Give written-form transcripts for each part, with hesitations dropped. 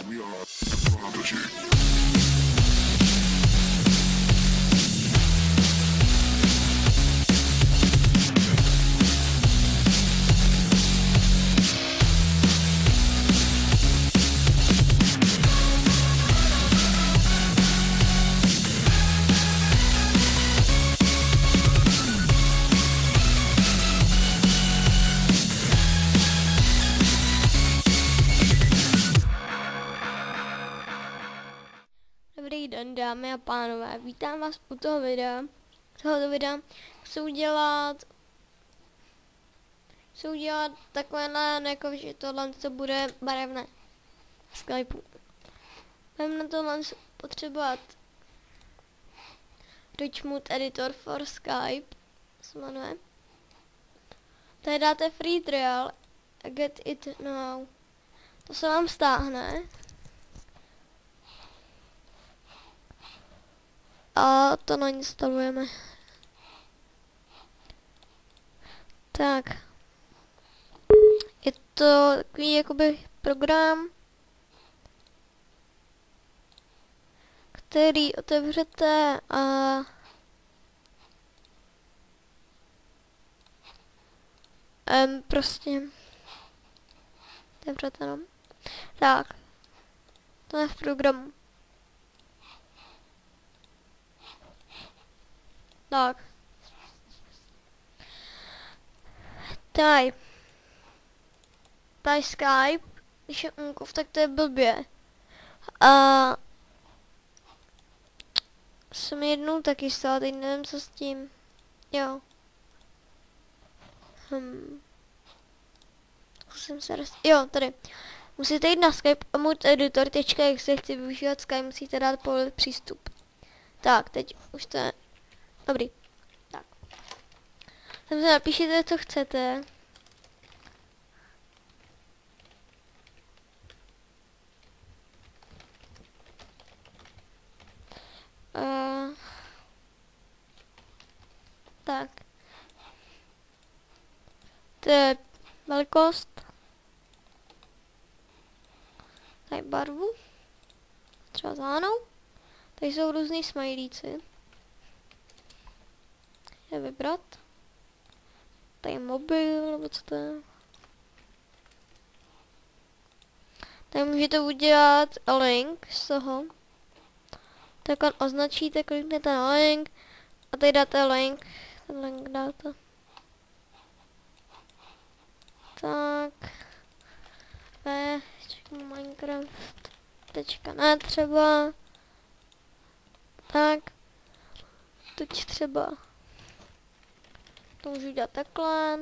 We are Prodigy. Dobrý den, dámy a pánové, vítám vás u tohoto videa. Chci udělat takové, jako že tohle to bude barevné Skypeu. Budeme na tohle potřebovat Rich Mood Editor for Skype, se jmenuje. Tady dáte free trial, get it now. To se vám stáhne. A to nainstalujeme. Tak. Je to takový jakoby program, který otevřete a prostě otevřete, no. Tak. To je v programu. Tak. Tady Skype, když je unkov, tak to je blbě. A jsem jednou taky stala, teď nevím co s tím. Jo. Zkusím se jo, tady. Musíte jít na Skype a mood editor.exe, chci využívat Skype, musíte dát povolit přístup. Tak, teď už to je. Dobrý. Tak. Tam se napíšete, co chcete. Tak. To je velikost. Tady barvu. Třeba zelenou. Tady jsou různý smajlíci. Je vybrat. Tady mobil, nebo co to je. Tady můžete udělat link z toho. Tak on označíte, kliknete na link a tady dáte link. Ten link dáte. Tak. Minecraft. Ne třeba. Tak. Teď třeba. To můžu dělat takhle.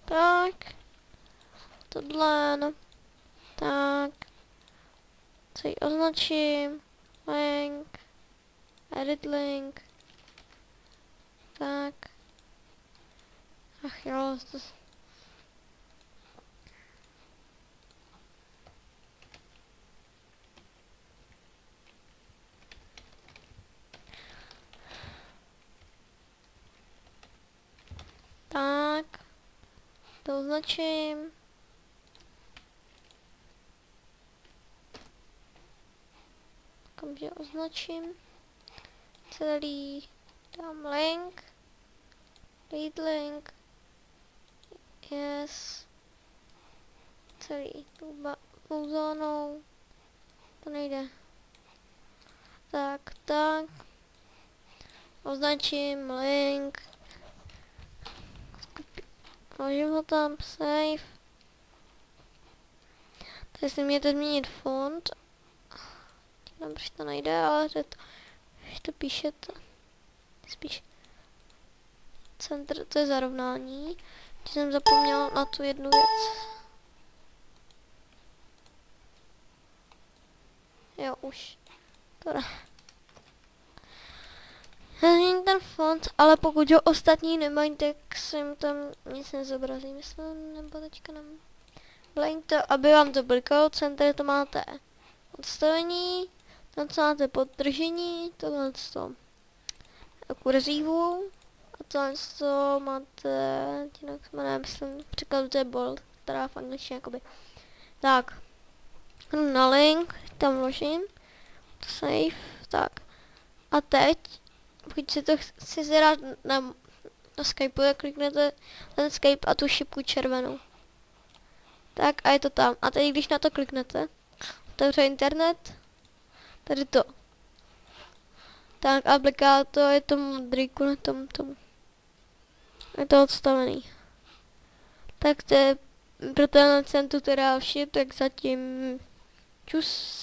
Tak. Tohle, no. Tak. Co ji označím. Link. Edit link. Tak. Ach jo, to... Tak. To označím. Kamže označím. Celý. Dám link. Read link. Yes. Celý. Tou zónou. To nejde. Tak. Označím link. Vložím ho tam, save. Tady si můžete změnit font. Nevím, proč to nejde, ale když to píšete, spíš center, to je zarovnání. Když jsem zapomněla na tu jednu věc. Jo, už. To změním ten font, ale pokud ho ostatní nemají, tak jsem tam nic nezobrazí, myslím, nebo teďka nevím. Blank to, aby vám to blikalo, center to máte odstavení, tam co máte podtržení, tohle to. kurzivu. A tohle to máte, jinak se jmenuje, myslím, v překladu to je bold, teda v angličtině jakoby. Tak, jdu na link, tam vložím, to save, tak. A teď, pokud si to chci zadat na Skypeu, tak kliknete ten Skype a tu šipku červenou. Tak a je to tam. A teď, když na to kliknete, otevře internet, tady to. Tak aplikátor je to modrý na tom. Je to odstavený. Tak to je pro tenhle tutoriál vše, tak zatím čus.